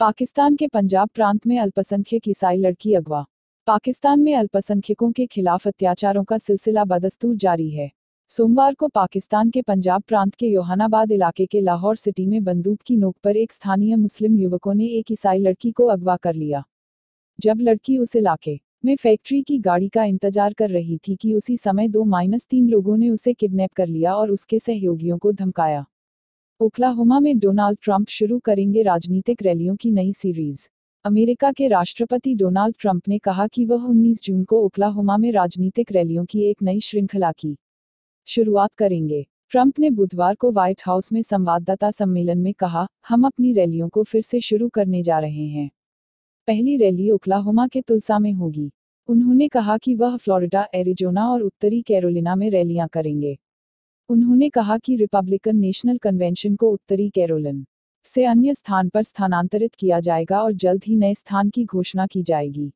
पाकिस्तान के पंजाब प्रांत में अल्पसंख्यक ईसाई लड़की अगवा। पाकिस्तान में अल्पसंख्यकों के खिलाफ अत्याचारों का सिलसिला बदस्तूर जारी है। सोमवार को पाकिस्तान के पंजाब प्रांत के योहानाबाद इलाके के लाहौर सिटी में बंदूक की नोक पर एक स्थानीय मुस्लिम युवकों ने एक ईसाई लड़की को अगवा कर लिया। जब लड़की उस इलाके में फैक्ट्री की गाड़ी का इंतजार कर रही थी कि उसी समय 2-3 लोगों ने उसे किडनैप कर लिया और उसके सहयोगियों को धमकाया। ओक्लाहोमा में डोनाल्ड ट्रंप शुरू करेंगे राजनीतिक रैलियों की नई सीरीज। अमेरिका के राष्ट्रपति डोनाल्ड ट्रंप ने कहा कि वह 19 जून को ओक्लाहोमा में राजनीतिक रैलियों की एक नई श्रृंखला की शुरुआत करेंगे। ट्रंप ने बुधवार को व्हाइट हाउस में संवाददाता सम्मेलन में कहा, हम अपनी रैलियों को फिर से शुरू करने जा रहे हैं। पहली रैली ओक्लाहोमा के तुल्सा में होगी। उन्होंने कहा कि वह फ्लोरिडा, एरिजोना और उत्तरी कैरोलिना में रैलियां करेंगे। उन्होंने कहा कि रिपब्लिकन नेशनल कन्वेंशन को उत्तरी कैरोलिन से अन्य स्थान पर स्थानांतरित किया जाएगा और जल्द ही नए स्थान की घोषणा की जाएगी।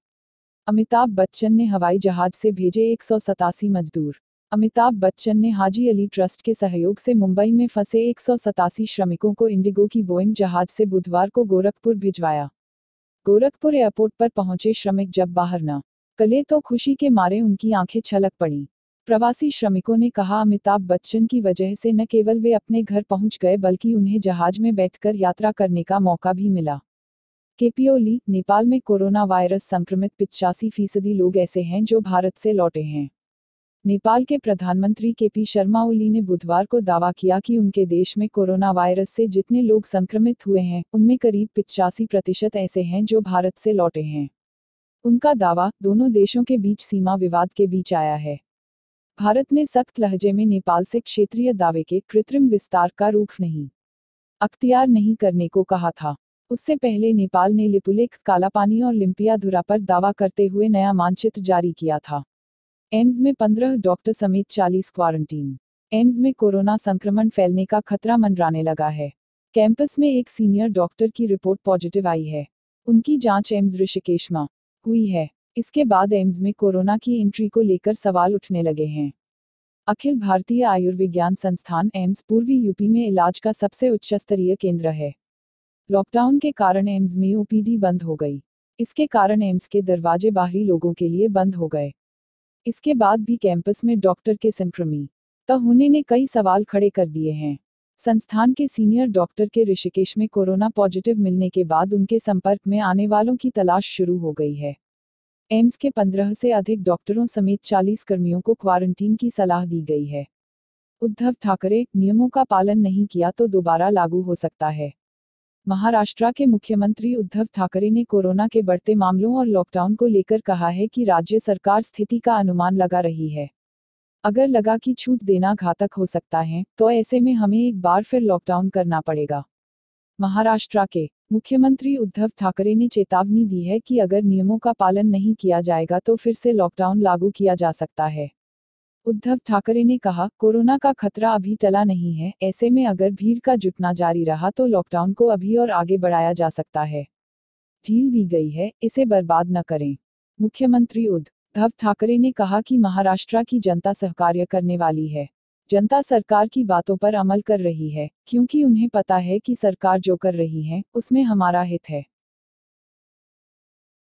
अमिताभ बच्चन ने हवाई जहाज से भेजे 187 मजदूर। अमिताभ बच्चन ने हाजी अली ट्रस्ट के सहयोग से मुंबई में फंसे 187 श्रमिकों को इंडिगो की बोइंग जहाज से बुधवार को गोरखपुर भिजवाया। गोरखपुर एयरपोर्ट पर पहुंचे श्रमिक जब बाहर न निकले तो खुशी के मारे उनकी आंखें छलक पड़ी। प्रवासी श्रमिकों ने कहा, अमिताभ बच्चन की वजह से न केवल वे अपने घर पहुंच गए बल्कि उन्हें जहाज में बैठकर यात्रा करने का मौका भी मिला। केपी ओली, नेपाल में कोरोना वायरस संक्रमित 85% लोग ऐसे हैं जो भारत से लौटे हैं। नेपाल के प्रधानमंत्री केपी शर्मा ओली ने बुधवार को दावा किया कि उनके देश में कोरोना वायरस से जितने लोग संक्रमित हुए हैं उनमें करीब 85% ऐसे हैं जो भारत से लौटे हैं। उनका दावा दोनों देशों के बीच सीमा विवाद के बीच आया है। भारत ने सख्त लहजे में नेपाल से क्षेत्रीय दावे के कृत्रिम विस्तार का रुख नहीं अख्तियार नहीं करने को कहा था। उससे पहले नेपाल ने लिपुलेख, कालापानी और लिम्पियाधुरा पर दावा करते हुए नया मानचित्र जारी किया था। एम्स में 15 डॉक्टर समेत 40 क्वारंटीन। एम्स में कोरोना संक्रमण फैलने का खतरा मंडराने लगा है। कैंपस में एक सीनियर डॉक्टर की रिपोर्ट पॉजिटिव आई है। उनकी जांच एम्स ऋषिकेश में हुई है। इसके बाद एम्स में कोरोना की एंट्री को लेकर सवाल उठने लगे हैं। अखिल भारतीय आयुर्विज्ञान संस्थान एम्स पूर्वी यूपी में इलाज का सबसे उच्च स्तरीय केंद्र है। लॉकडाउन के कारण एम्स में ओपीडी बंद हो गई। इसके कारण एम्स के दरवाजे बाहरी लोगों के लिए बंद हो गए। इसके बाद भी कैंपस में डॉक्टर के संक्रमित होने ने कई सवाल खड़े कर दिए हैं। संस्थान के सीनियर डॉक्टर के ऋषिकेश में कोरोना पॉजिटिव मिलने के बाद उनके संपर्क में आने वालों की तलाश शुरू हो गई है। एम्स के 15 से अधिक डॉक्टरों समेत 40 कर्मियों को क्वारंटीन की सलाह दी गई है। उद्धव ठाकरे, नियमों का पालन नहीं किया तो दोबारा लागू हो सकता है। महाराष्ट्र के मुख्यमंत्री उद्धव ठाकरे ने कोरोना के बढ़ते मामलों और लॉकडाउन को लेकर कहा है कि राज्य सरकार स्थिति का अनुमान लगा रही है। अगर लगा कि छूट देना घातक हो सकता है तो ऐसे में हमें एक बार फिर लॉकडाउन करना पड़ेगा। महाराष्ट्र के मुख्यमंत्री उद्धव ठाकरे ने चेतावनी दी है कि अगर नियमों का पालन नहीं किया जाएगा तो फिर से लॉकडाउन लागू किया जा सकता है। उद्धव ठाकरे ने कहा, कोरोना का खतरा अभी टला नहीं है, ऐसे में अगर भीड़ का जुटना जारी रहा तो लॉकडाउन को अभी और आगे बढ़ाया जा सकता है। ढील दी गई है, इसे बर्बाद न करें। मुख्यमंत्री उद्धव ठाकरे ने कहा कि महाराष्ट्र की जनता सहकार्य करने वाली है। जनता सरकार की बातों पर अमल कर रही है, क्योंकि उन्हें पता है कि सरकार जो कर रही है, उसमें हमारा हित है।